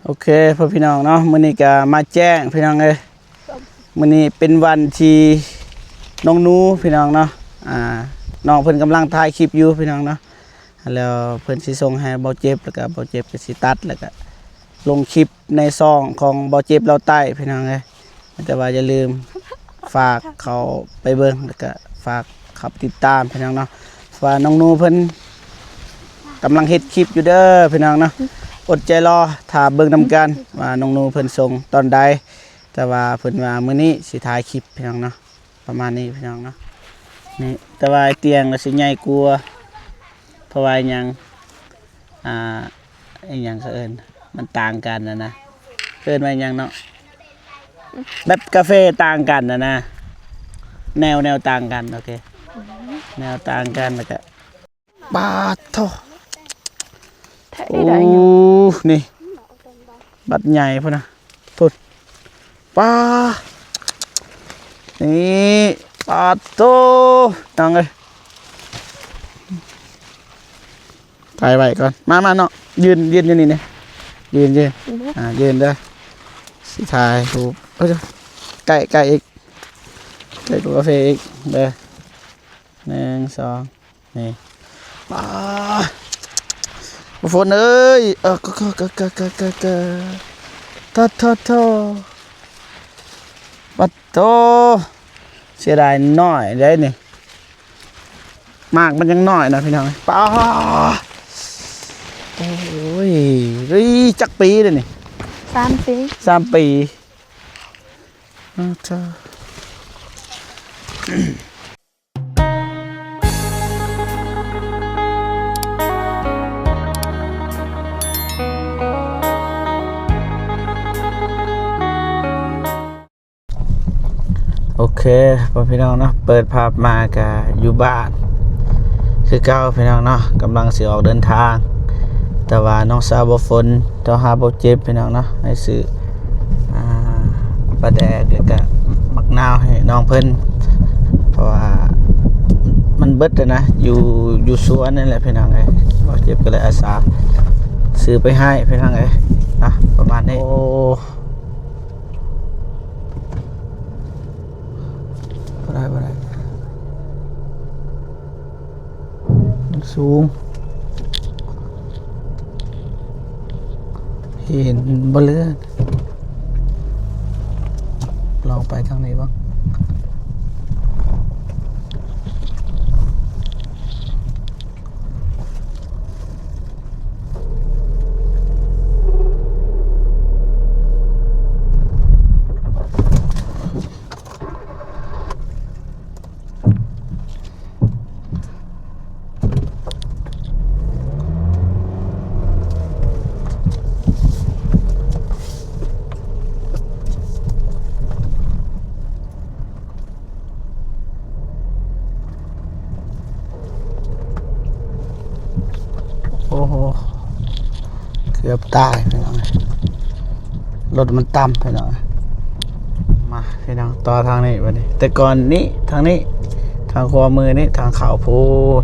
โอเคพ่อพี่น้องเนาะมื้อนี้ก็มาแจ้งพี่น้องเอ้ยมื้อนี้เป็นวันที่น้องหนูพี่น้องเนาะน้องเพิ่นกำลังถ่ายคลิปอยู่พี่น้องเนาะแล้วเพิ่นสิส่งให้เบาเจ็บแล้วก็เบาเจ็บก็สิตัดแล้วก็ลงคลิปในช่องของเบาเจ็บเราใต้พี่น้องเอ้ยแต่ว่าอย่าลืมฝากเขาไปเบิ่งแล้วก็ฝากขับติดตามพี่น้องเนาะว่าน้องหนูเพิ่นกำลังเฮ็ดคลิปอยู่เด้อพี่น้องเนาะอดใจรอถ้าเบิ่งนำกันว่าน้องหนูเพิ่นส่งตอนใดแต่ว่าเพิ่นว่ามื้อนี้สิถ่ายคลิปพี่น้องเนาะประมาณนี้พี่น้องเนาะนี่แต่ว่าเตียงก็สิใหญ่กว่าเพราะว่าหยังอีหยังเขาเอิ้นมันต่างกันนะเอิ้นว่าหยังเนาะแบบกาแฟต่างกันนะแนวต่างกันโอเคแนวต่างกันแล้วก็บาดโถโอ้นี่บัดใหญ่พุ่นนะพุ่นป้านี่ปาดโตน้องเอ้ยไปไว้ก่อนมาเนาะยืนอยู่นี่เนี่ยยืนยืนเด้อสิถ่ายรูปเอ้ยใกล้อีกใกล้ตัวกาแฟอีกเด้อ1 2นี่ป้าฝนเอ้ยก็โตปัดโตเสียดายน้อยได้นี่มากมันยังน้อยนะพี่น้องป้าโอ้ยจักปีเลยนี่3 ปีเธอโอเคพ่อพี่น้องเนาะเปิดภาพมากะอยู่บ้านคือเก้าพี่น้องเนาะกำลังสิออกเดินทางแต่ว่าน้องสาวบ่ฝนต้องหาบ่เจ็บพี่น้องเนาะให้ซื้อปลาแดกแล้วก็มักนาวให้น้องเพิ่นเพราะว่ามันเบิดเลยนะอยู่สวนนั่นแหละพี่น้องเอ้ยบ่เจ็บก็เลยอาสาซื้อไปให้พี่น้องเอ้ยนะประมาณนี้โอ้บ่ได้สูงเห็นบ่เลือดลองไปทางไหนบ้างโอ้โหเกือบตายพี่น้องรถมันต่ำพี่น้องมาพี่น้องต่อทางนี้วันนี้แต่ก่อนนี้ทางนี้ทางขวามือนี่ทางเขาพูด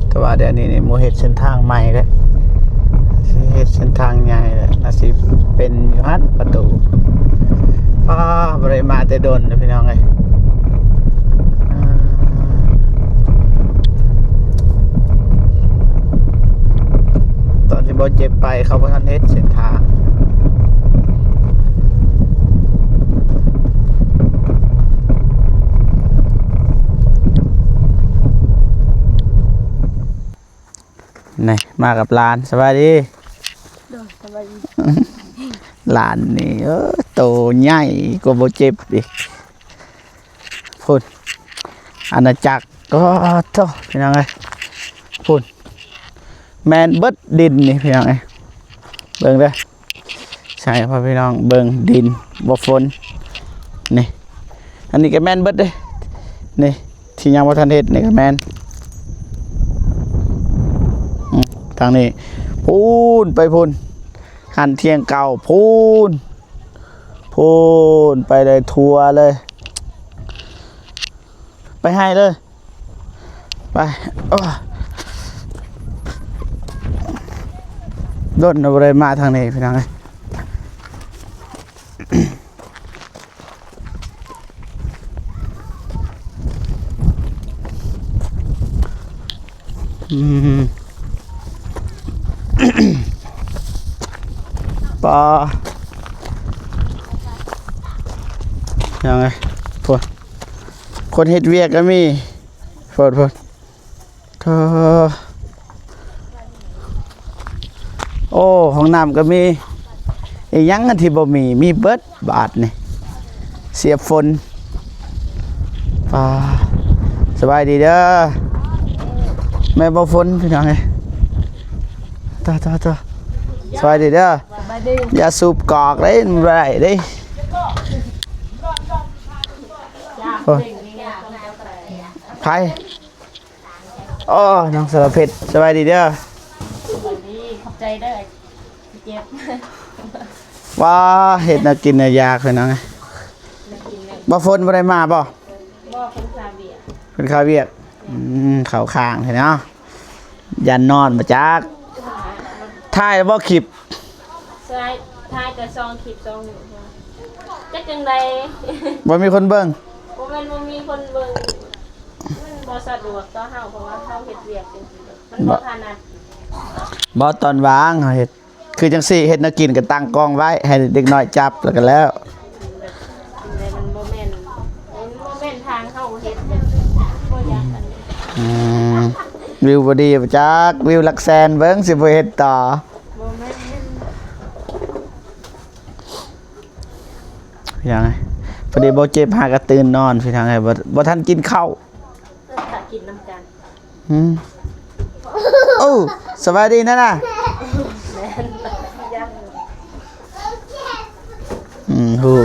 แต่ว่าเดี๋ยวนี้โมเห็ดเส้นทางใหม่แล้วเห็ดเส้นทางใหญ่แล้วน่าสิเป็นอยู่ฮั่นประตูป้าบริมาแต่โดนนะพี่น้องเลยตอนที่บอเจ็บไปเขาพัฒนาเส้นทางนี่มากับหลานสวัสดีหลานนี่โตใหญ่กว่าบอเจ็บดิพูดอาณาจักรก็โตพี่น้องเลยพูดแมนเบิดดินนี่พี่น้องเอ้ยเบิ่งเด้อใช่พ่อพี่น้องเบิ่งดินบ่ฝนนี่อันนี้ก็แมนเบิดเด้นี่ที่ยังบ่ทันเฮ็ดนี่ก็แมนทางนี้พูนไปพูนหันเทียงเก่าพูนไปเลยทัวร์เลยไปให้เลยไปโดนอะไรมาทางนี้พี่น้องเลย อืม ปลายังไงพวกคนเฮ็ดเวียกก็มีพวกเธอโอ้ห้องน้ำก็มีอีหยังอันที่บ่มีเบิดบาทนี่เสียบฝนปลาสบายดีเด้อแม่บ่ฝนพี่น้องเอ้ยต่อสบายดีเด้ออย่าสูบกอกเลยมันบ่ได้เด้โอ้ยไผอ้อน้องสารเพชรสบายดีเด้อ ขอบใจเด้อเจ็บ ว่าเห็ดน่ากินน่ายากเลยนะไงบ่ฝนบ่ได้มาบ่ บ่เป็นซาเบีย เป็นข้าวเวียกข้าวข้างเห็นเนาะยันนอนมาจากถ่ายบ่คลิป ใช่ทายแต่ซองคลิปซองหนึ่งจักจังได บ่มีคนเบิ่ง บ่แม่นบ่มีคนเบิ่งมันบ่สะดวกต่อเฮาเพราะว่าเฮาเฮ็ดเวียกจังซี่มันบ่ถนัด บ่ตอนว่างเฮาเฮ็ดคือจังซี่เฮ็ดน่ากินก็ตั้งกล้องไว้ให้เด็กน้อยจับแล้วก็แล้ว จังไดมันบ่แม่นทางเฮาเฮ็ดแบบบ่อยากอันนี้ วิวบ่ดีบ่จักวิวหลักแสนเบิ่งสิบ่เฮ็ดต่อ บ่แม่น พี่น้องเอ้ยพอดีบ่เจ็บหากระตื่นนอนพี่น้องเอ้ยบ่ทันกินข้าว ถ้ากินน้ำกัน โอ้สบายดีนะน่ะ แม่นยัง ฮู้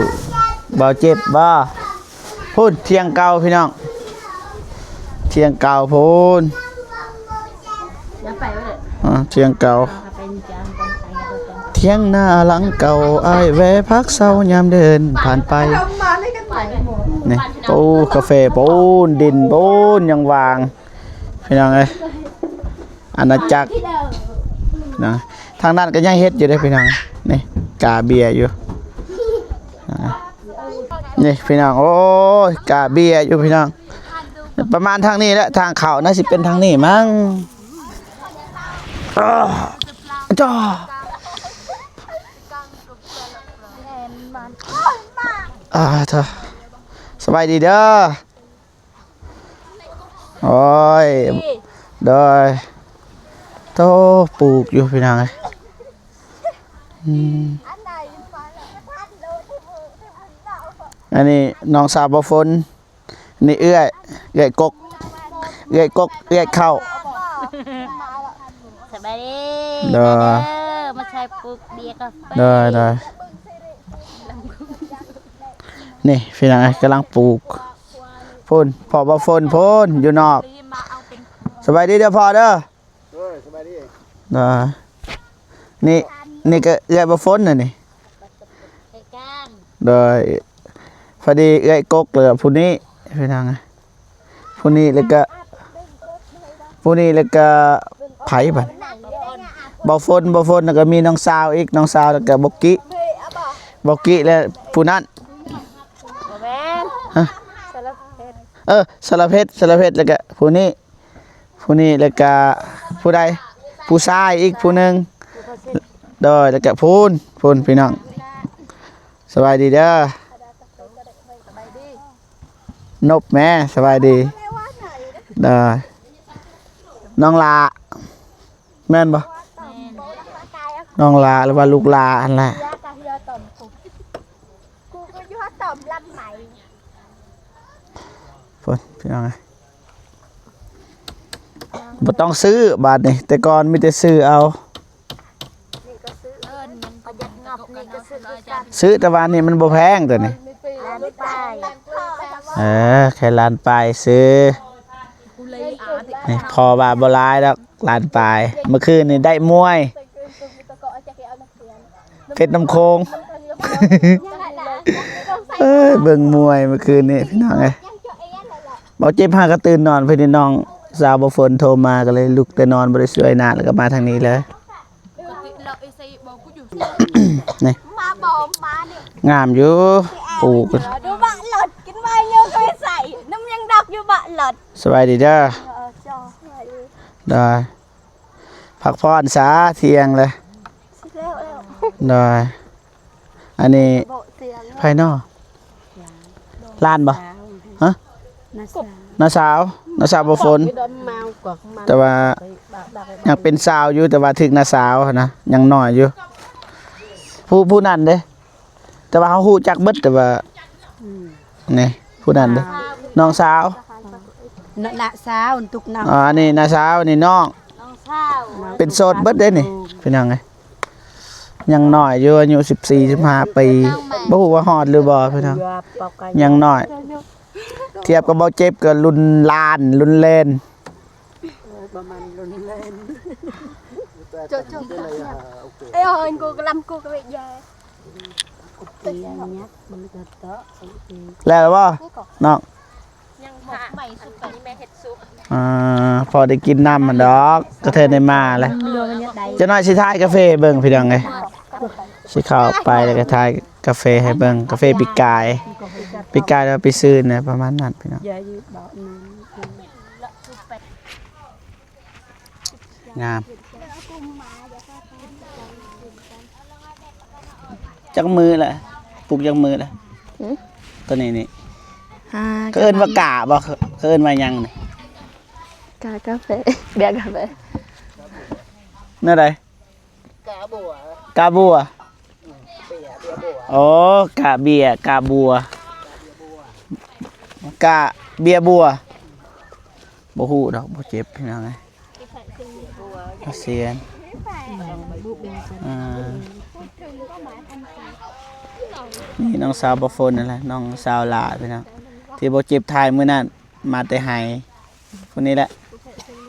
บ่เจ็บบ่พูดเที่ยงเก่าพี่น้องเที่ยงเก่าพูน อย่าไปว่าเด้อ เที่ยงเก่า ถ้าไปจามกันไปก็ต้อง เที่ยงหน้าหลังเก่าอ้ายแวะพักเศร้ายามเดินผ่านไปนี่ปูกาแฟปูนดินปูนยังวางพี่น้องเอ้ยอาณาจักรนะทางนั้นก็ยังเฮ็ดอยู่เด้อพี่น้องนี่กาเบียร์อยู่นี่พี่น้องโอ้ยกาเบียร์อยู่พี่น้องประมาณทางนี้แหละทางเขาน่าสิเป็นทางนี้มั้งจ้าเธอสบายดีเด้อโอ้ยเด้อโตปลูกอยู่พี่น้องเอ้ยอันนี้น้องสาวบ่ฝนนี่เอื้อยกกเอื้อยเข้า สบายดี เด้อ มาใช้ปลูกเบียร์กาแฟ ได้นี่พี่น้องเอ้ยกำลังปลูกพ่นพอบ่ฝนพ่นอยู่นอกสบายดีเด้อพ่อเด้อสบายดีนี่ก็เอื้อยบ่ฝนน่ะนี่ ไปกัน โดยพอดีเอื้อยกกเลยผู้นี้พี่น้องเอ้ยผู้นี้แล้วก็ไผบัดบ่ฝนแล้วก็มีน้องสาวอีกน้องสาวแล้วก็บกกิแล้วผู้นั้น บ่แม่น ฮะ สารเพชร สารเพชรแล้วก็ผู้นี้แล้วก็ผู้ใดผู้ชายอีกผู้หนึงโดยแล้วก็พูนพี่น้องสบายดีเด้อนบแม่สบายดีเด้อน้องลาแม่นบ่น้องลาหรือว่าลูกลาอันแหละพูนพี่น้องบ่ต้องซื้อบาทนี่แต่ก่อนมีแต่ซื้อเอาซื้อแต่ว่านี่มันบ่แพงตัวนี้แค่ล้านปลายซื้อนี่พอว่าบ่หลายดอกล้านปลายเมื่อคืนนี่ได้มวยเพชรน้ำโคง เบิ่งมวยเมื่อคืนนี่พี่น้องเอ้ยบ่เจ็บหาก็ตื่นนอนเพิ่นนี่น้องสาวบ่ฝนโทรมาก็เลยลุกแต่นอนบ่ได้ช่วยนานแล้วก็มาทางนี้เลย นี่ บอมมาเนี่ย งามอยู่ปลูก ดูบะหลดกินไปเยอะเคยใส่น้ำยังดักอยู่บะหลด สบายดีเด้อ จอ ได้พักผ่อนซะเที่ยงเลย แล้ว ได้อันนี้ โบเสียง ภายนอกลานบ่ฮะน้าสาวบ่ฝนแต่ว่ายังเป็นสาวอยู่แต่ว่าถึงน้าสาวหั้นนะยังน้อยอยู่ผู้นั้นเด้แต่ว่าเขาฮู้จักเบิดแต่ว่านี่ผู้นั้นเด้น้องสาว ณสาวตุกน้อง อันนี้น้าสาวนี่น้อง น้องสาว เป็นโสดเบิดเด้นี่เป็นยังไงยังน้อยอยู่อายุ14-15ปีบ่ฮู้ว่าฮอดหรือบ่พี่น้อง ปอกไก่ ยังน้อย เทียบกับเบาเจ็บกับรุ่นลานรุ่นเล่น ประมาณรุนแรง โจเอ้ยanh cô làm cô cái gì ตีอันเนี้ยมันก็เตาะ แล้วว่าน้อง ยังค่ะใหม่สุกอันนี้แม่เฮ็ดซุป พอได้กินน้ำมันดอกกระเทินได้มาแล้ว เรือมันเนี่ยใด จะน้อยสิทายกาแฟเบิ่งพี่น้องไงสิเข้าไปแล้วก็ทายกาแฟให้เบิ่งกาแฟปีกายแล้วไปซื้อนะประมาณนั้นพี่น้อง อย่าอยู่เบานั้น งามจักมือแหละปลูกจักมือแหละตัวนี้นี่ก็เอิ้นว่ากะบ่เอิ้นว่าหยังนี่ กาแฟเบียร์กาแฟ นั่นใดกาบัวโอ้กาเบียร์กาบัวกาเบียร์บัวบ่ฮู้ดอกบ่เจ็บพี่น้องไงเสียนนี่น้องสาวบ่ฝนนั่นแหละน้องสาวหลาพี่น้องที่บ่เจ็บทายมื้อนั้นมาแต่ไห้คนนี้แหละ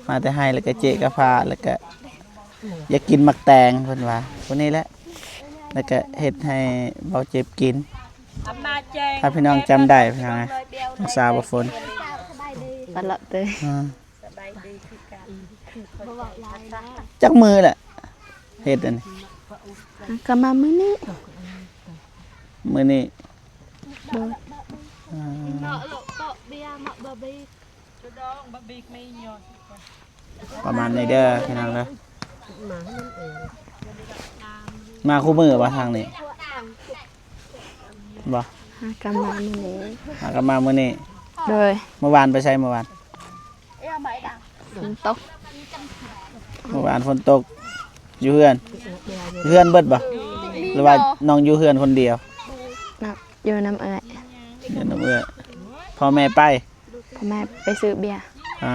มาแต่ไห้แล้วก็เจกะพาแล้วก็อยากกินมักแตงเพิ่นว่าคนนี้แหละแล้วก็เฮ็ดให้เบาเจ็บกินถ้าพี่น้องจำได้พี่น้องไงน้องสาวบ่ฝน ตลอดเลย จักมือแหละเฮ็ดอันนี้ ก็มามื้อนี้ มื้อนี้ประมาณนี้เด้อพี่น้องเด้อมาคู่มือบ่ทางนี้บ่ ก็มามื้อนี้ มาก็มามื้อนี้ โดย เมื่อวานไปใช้เมื่อวาน ฝนตก เมื่อวานฝนตกอยู่เฮือนเบิดบ่หรือว่าน้องอยู่เฮือนคนเดียว อยู่น้ำเอ้ย เดี๋ยวน้องเอื้อพ่อแม่ไป พ่อแม่ไปซื้อเบียร์ อ่า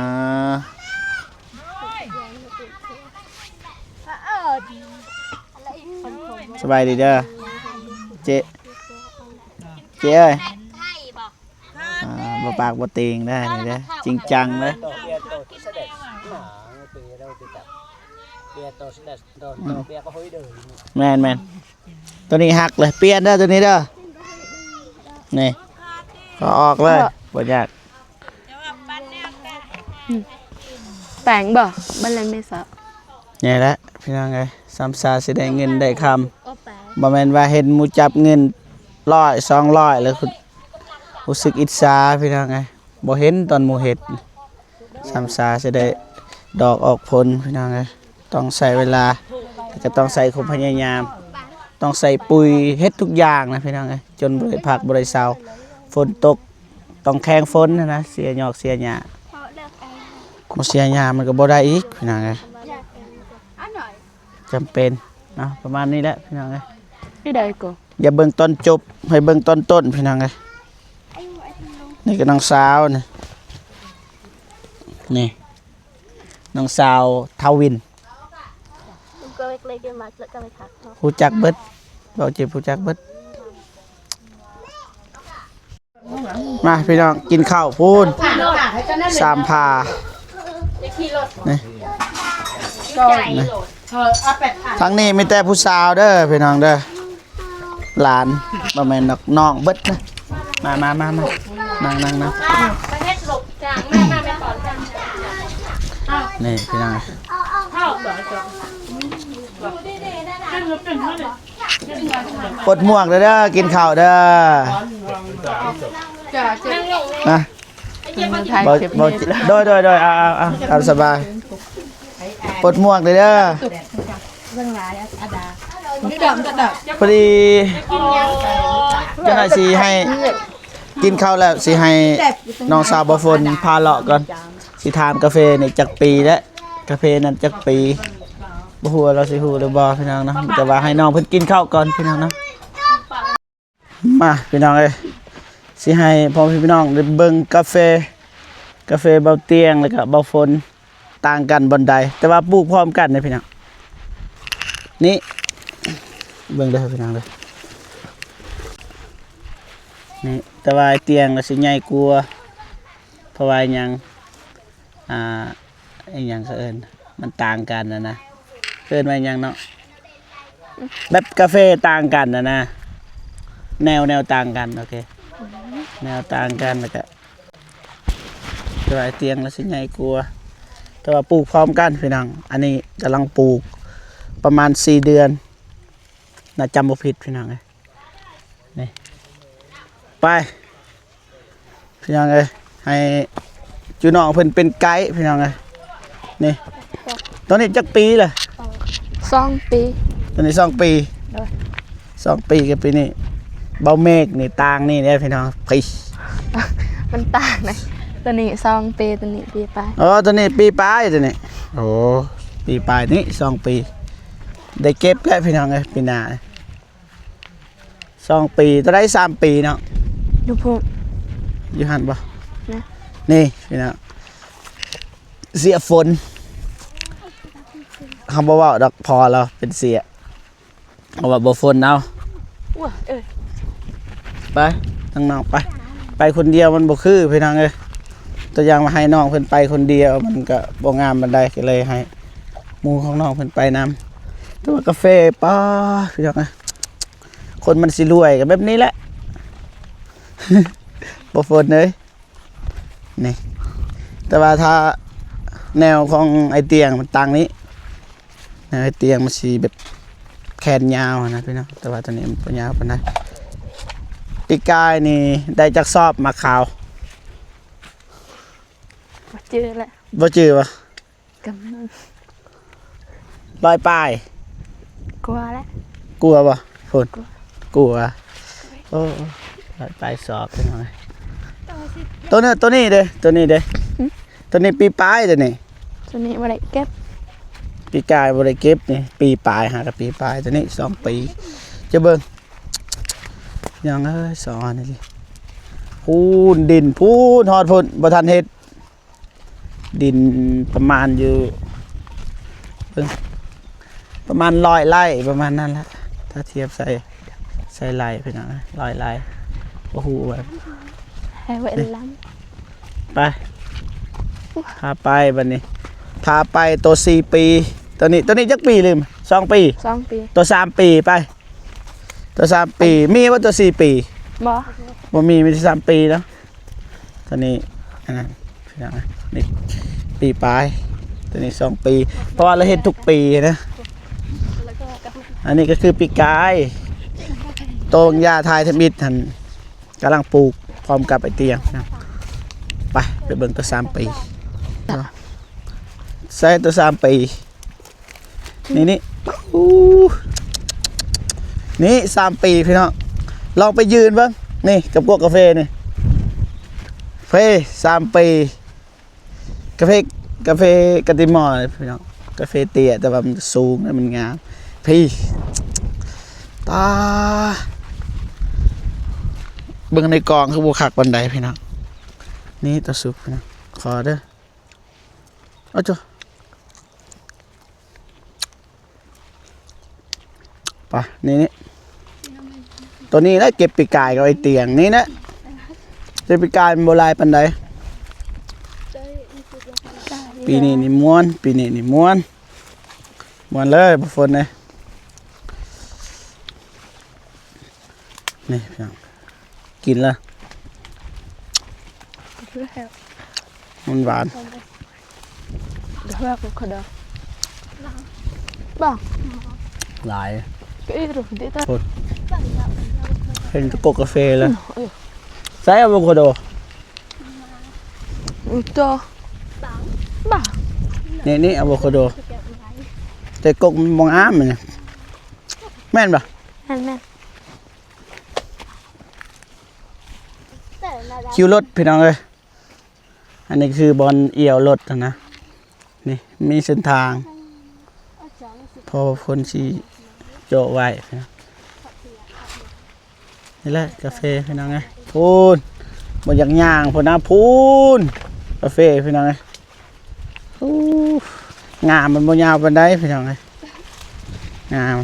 สบายดีเด้อเจ๊เอ้ยบ่ปากบ่ติงได้เลยเด้อจริงจังเลยแม่นตัวนี้หักเลยเปลี่ยนเด้อตัวนี้เด้อนี่ก็ออกเลยบ่ยาก แปลงบ่บ้านเลยไม่สะ นี่แหละพี่น้องเอ้ยซ้ำซาสิได้เงินได้คำบ่แม่นว่าเห็นหมู่จับเงิน100 200แล้วรู้สึกอิจฉาพี่น้องเอ้ยบ่เห็นตอนหมู่เฮ็ดซ้ำซาสิได้ดอกออกผลพี่น้องเอ้ยต้องใช้เวลาก็ต้องใส่ความพยายามต้องใส่ปุ๋ยเฮ็ดทุกอย่างนะพี่น้องเอ้ยจนบ่ได้พักบ่ได้เซาฝนตกต้องแข่งฝนนะเสียหยอกเสียหญ้าบ่เสียหญ้ามันก็บ่ได้อีกพี่น้องเอ้ยจำเป็นเนาะประมาณนี้แหละพี่น้องเอ้ย ที่ใดกู อย่าเบิ่งตอนจบให้เบิ่งตอนต้นพี่น้องเอ้ยนี่ก็น้องสาวนี่น้องสาวทวิน ก็เล็กๆมาแล้วก็ไปทัก ฮู้จักเบิดเบาเจ็บฮู้จักเบิดมาพี่น้องกินข้าวพูนสามพานี่ทั้งนี้มีแต่ผู้สาวเด้อพี่น้องเด้อหลานบ่แม่นดอกน้องเบิดนะมานั่งประเทศหลบจางแม่สอนกัน นี่พี่น้อง ปลดหมวกเด้อกินข้าวเด้อนะ บ่โดยเอาสบายปลดหมวกเด้อพอดีเจ้าหน้าที่ให้กินข้าวแล้วสิให้น้องสาวบ่ฝนพาเลาะก่อนสิถามกาแฟนี่จักปีแล้วกาแฟนั้นจักปีบ่ฮู้ว่าเราสิฮู้หรือบ่พี่น้องเนาะแต่ว่าให้น้องเพิ่นกินข้าวก่อนพี่น้องเนาะมาพี่น้องเอ้ยสิให้พ่อพี่น้องได้เบิ่งกาแฟเบาเตียงแล้วก็เบาฝนต่างกันบ่ใดแต่ว่าปลูกพร้อมกันนะพี่น้องนี่เบิ่งเด้อพี่น้องเด้อนี่แต่ว่าเตียงน่ะสิใหญ่กว่าเพราะว่าหยังไอ้หยังเขาเอิ้นมันต่างกันนะเอิ้นว่าหยังเนาะแบบกาแฟต่างกันนะแนวต่างกันโอเคแนวต่างกันแล้วก็แต่ว่าเตียงน่ะสิใหญ่กว่าแต่ว่าปลูกพร้อมกันพี่น้องอันนี้กำลังปลูกประมาณ4 เดือนน่าจำบ่ผิดพี่น้องเอ้ยนี่ไปพี่น้องเอ้ยให้จูน้องเพิ่นเป็นไกด์พี่น้องเอ้ยนี่ตอนนี้จักปีเลย 2 ปี ตอนนี้2 ปี2 ปีกับปีนี้เบาเมฆนี่ต่างนี่เด้อพี่น้องพี่ มันต่างนะตัวนี้2 ปีตัวนี้ปีไป อ๋อตัวนี้ปีปลายตัวนี้โอ้ปีปลายนี่2 ปีได้เก็บแล้วพี่น้องเอ้ยปีหน้า2 ปีตัวได้3 ปีเนาะ ดูพุ่น อยู่หันบ่ นะ นี่พี่น้องเสียฝนคำบ่เว้าดอกพอเราเป็นเสียเอาว่าบ่ฝนเอา ว้าเอ้ย ไปทั้งน้องไปคนเดียวมันบ่คือพี่น้องเอ้ยตัวอย่างมาให้น้องเพิ่นไปคนเดียวมันก็บ่งามปานใดก็เลยให้หมู่ของน้องเพิ่นไปนำตัวากาแฟป้าพี่น้องเอ้ยคนมันสิรวยก็แบบนี้แหละ บ่ฝนเลยนี่แต่ว่าถ้าแนวของไอเตียงมันต่างนี้แนวไอเตียงมันสิแบบแขนยาวนะพี่น้องแต่ว่าตัวนี้มันบ่ยาวปานใดปีกายนี่ได้จักสอบมาขาว บ่เจอแล้ว บ่จื้อบ่ กำลัง ลอยป้าย กลัวแล้ว กลัวบ่ฝนกลัวโอ้ลอยป้ายสอบพี่น้องตัวนี้เด้ตัวนี้ปีปลายตัวนี้ ตัวนี้บ่ได้เก็บ ปีกายบ่ได้เก็บนี่ปีปลายหากับปีปลายตัวนี้2 ปีจะเบิ่งยังเอ้ยสอนนี่สิพูนดินพูนฮอดพุ่นบ่ทันเฮ็ดดินประมาณอยู่เบิ่งประมาณ100 ไร่ประมาณนั้นแหละถ้าเทียบใส่ไร่พี่น้อง100 ไร่บ่ฮู้ว่า ให้ไว้ล้ำ ไปพาไปบัดนี้พาไปตัว4 ปีตัวนี้จักปีลืม2 ปี 2 ปี ตัว3 ปีไปตัว3 ปีมีว่าตัว4 ปี บ่ บ่มีที่3 ปีเนาะตัวนี้อันนั้นพี่น้องนี่ปีปลายตัวนี้2 ปีเพราะว่าเราเฮ็ดทุกปีนะอันนี้ก็คือปีกายโตบางยาทายทมิดหันกำลังปลูกพร้อมกับไอเตียงนะไปเบิ่งตัว3 ปีใส่ตัว3 ปีนี่อู้นี่3 ปีพี่น้องลองไปยืนเบิ่งนี่กับพวกกาแฟนี่เฟ่3 ปีกาแฟกะติมอพี่น้องกาแฟเตี้ยแต่ว่ามันสูงและมันงามพี่ตาเบิ่งในกองคือบ่คักปานใดพี่น้องนี่ตัวสุกพี่น้องขอเด้อเอาจ้ะไปนี่ตัวนี้นะเก็บปีกายกับไอเตียงนี่นะเก็บปีกายมันโบราณปันใดปีนี้นี่ม้วนปีนี้นี่ม้วนเลยบุฟนเลยนี่พี่น้องกินละมันหวาน เดี๋ยวเราก็ขอดบ่ หลาย cái rồi để ta เห็นตะกกกาแฟแล้วใส่อะโวคาโด cho bà นี่อะโวคาโดแต่กกมันมองอ้ามมันเนี่ยแม่นปะ ăn nè คิวรถพี่น้องเอ้ยอันนี้คือบอลเอี่ยวรถนะนี่มีเส้นทางพอคนชีโจไว้นะนี่แหละกาแฟพี่น้องไงพูนบนอย่างย่างพูนนะพูนกาแฟพี่น้องไงอู้งามมันบนยาวบันไดพี่น้องไงงาม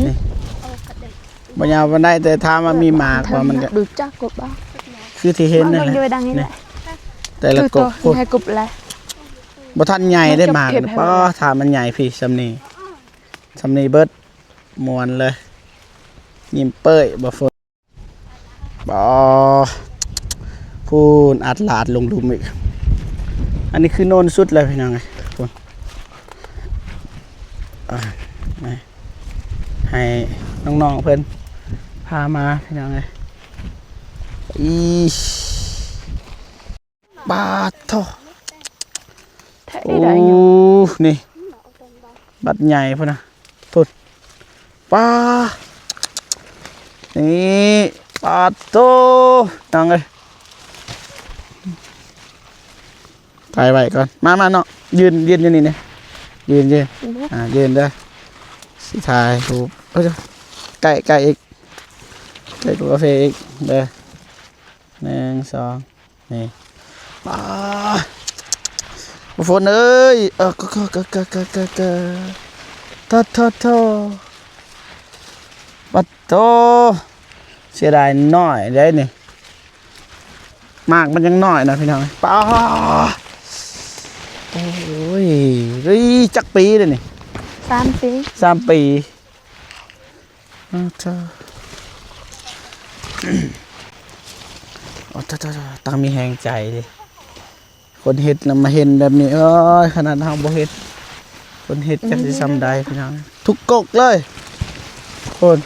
นี่บนยาวบันไดแต่ถ้ามันมีหมากว่ามันก็ được chắc cục bao คือที่เห็น bao นั่น nhiêu แหละ đăng như vậy แต่ละ từ กบ từ พูน hai cục là บ่ทันใหญ่ได้หมาก เก็บ นะ ให้ ป้อ ไว้ ถามมันใหญ่พี่สำนีเบิดมวนเลยยิ้มเป้ยบ่ฝนบ่พูนอัดลาดลงดุมอีกอันนี้คือโนนสุดเลยพี่น้องไงพูนให้น้องๆเพิ่นพามาพี่น้องไงอีบาทโถ thế โอ้ đấy nhỉ นี่บัดใหญ่พุ่นนะพุ่นป้านี่ปาโตน้องเอ้ยถ่ายไว้ก่อนมาเนาะยืนอยู่นี่เนี่ยยืนยืนเด้อสิถ่ายรูปเอ้ยใกล้อีกใกล้กาแฟอีกเด้อ1 2นี่ป้าฝนเอ้ยก็โทปัดโตเสียดายน้อยได้นี่มากมันยังน้อยนะพี่น้องป้าโอ้ยจักปีเลยนี่ 3 tí 3 ปีเธอต้องมีแหงใจดิคนเห็ดนำมาเห็นแบบนี้ขนาดเราบ่เห็ดคนเห็ดจะสิซ้ำได้พี่น้องทุกกกเลยคน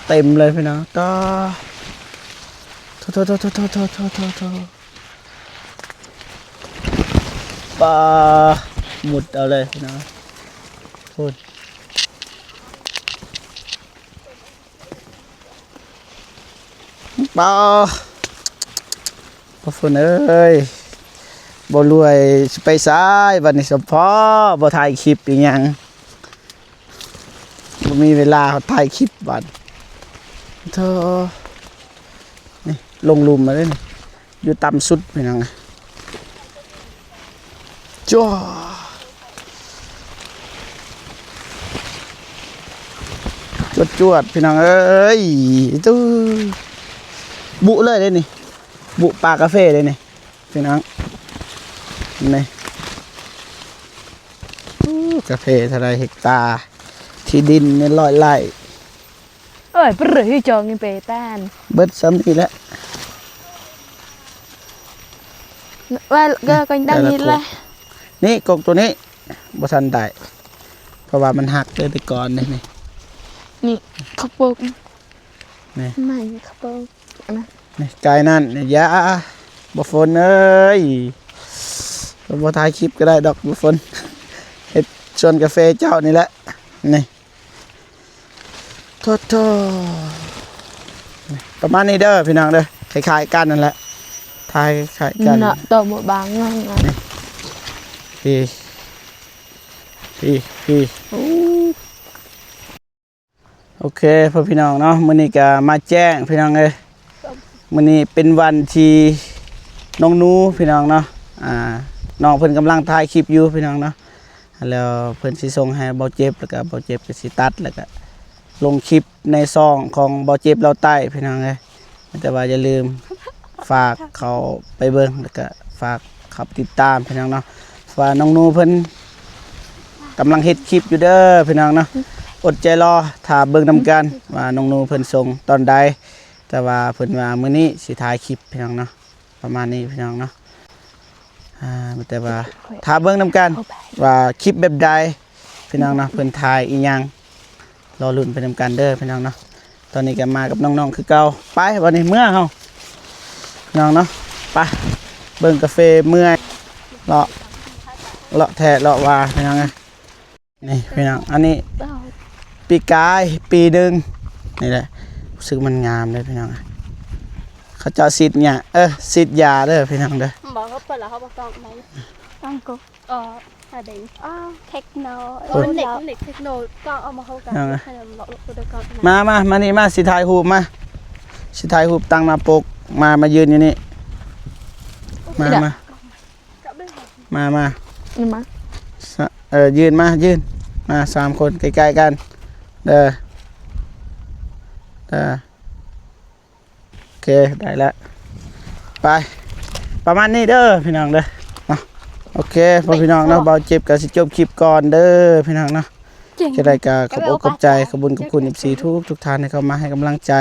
เต็มเลยพี่น้องก็โทปลาหมุดเอาเลยพี่น้องคนปลาฝนเอ้ยบ่รวยไปซ้ายวันนี้สมพอบ่ถ่ายคลิปอีกอย่างบ่มีเวลาถ่ายคลิปบัดเธอนี่ลงหลุมมาเลยนี่อยู่ต่ำสุดพี่น้องจ้าจวดพี่น้องเอ้ยตู้บุเลยเลยนี่บุปลากาแฟเลยนี่พี่น้องนี่กาแฟเท่าไรเฮกตาร์ที่ดินเนี่ย100 ไร่ ơi bự rưỡi cho người bề tan เบิดซ้ำอีกแล้ว và con đang nhìn lại นี่กบตัวนี้บ่ทันได้เพราะว่ามันหักเลยแต่ก่อนนี่ nè khóc bông Nè. mày khóc bông นี่ไกลนั่นนี่ยาบ่ฝนเอ้ยบ่ถ่ายคลิปก็ได้ดอกบ่ฝนเฮ็ดชวนกาแฟเจ้านี่แหละนี่โทประมาณนี้เด้อพี่น้องเด้อคล้ายๆกันนั่นแหละถ่ายคล้ายๆกัน nọ tàu một bảng ngon ngon พี่โอเคพ่อพี่น้องเนาะมื้อนี้ก็มาแจ้งพี่น้องเอ้ยมื้อนี้เป็นวันที่น้องหนูพี่น้องเนาะน้องเพิ่นกำลังถ่ายคลิปอยู่พี่น้องเนาะแล้วเพิ่นสิส่งให้เบาเจ็บแล้วก็เบาเจ็บก็สิตัดแล้วก็ลงคลิปในซองของเบาเจ็บเราใต้พี่น้องเอ้ยแต่ว่าอย่าลืมฝากเขาไปเบิ่งแล้วก็ฝากขับติดตามพี่น้องเนาะว่าน้องหนูเพิ่นกำลังเฮ็ดคลิปอยู่เด้อพี่น้องเนาะอดใจรอถ้าเบิ่งนำกันว่าน้องหนูเพิ่นส่งตอนใดแต่ว่าเพิ่นว่ามื้อนี้สิถ่ายคลิปพี่น้องเนาะประมาณนี้พี่น้องเนาะแต่ว่าถ้าเบิ่งนำกันว่าคลิปแบบใด พี่น้องเนาะเพิ่นถ่ายอีหยังรอลุ้นไปนำกันเด้อพี่น้องเนาะตอนนี้ก็มากับน้องๆคือเก่าไปวันนี้เมื่อเฮาพี่น้องเนาะไปเบิ่งกาแฟเมื่อยเลาะแทะเลาะวาพี่น้องไงนี่พี่น้องอันนี้ปีกายปีหนึ่งนี่แหละรู้สึกมันงามเลยพี่น้องเขาเจาะสิทธิ์เนี่ยสิทธิ์ยาเด้อพี่น้องเด้อ บอกเขาเปิดแล้วเขาบอกกล้องไหนกล้องกูà đấy techno bên địch techno con ông mà không cần hay là lọ được con มานี่มาสิถ่ายรูปมาสิถ่ายรูปตั้งหน้าปกมายืนอยู่นี่มายืนมา3คนใกล้ๆกันเด้อโอเคได้แล้วไปประมาณนี้เด้อพี่น้องเด้อโอเคพอพี่น้องเนาะเบาเจ็บก็สิจบคลิปก่อนเด้อพี่น้องเนาะจะได้ก็ขอบอกขอบใจขอบคุณกับคุณ14ทุกท่านที่เข้ามาให้กำลังใจ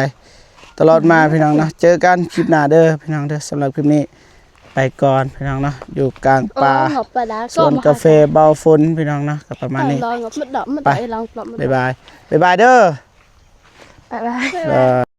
ตลอดมาพี่น้องเนาะเจอกันคลิปหน้าเด้อพี่น้องเด้อสำหรับคลิปนี้ไปก่อนพี่น้องเนาะอยู่กลางป่าสวนกาแฟเบาฝนพี่น้องเนาะก็ประมาณนี้ไปบ๊ายบายเด้อบ๊ายบาย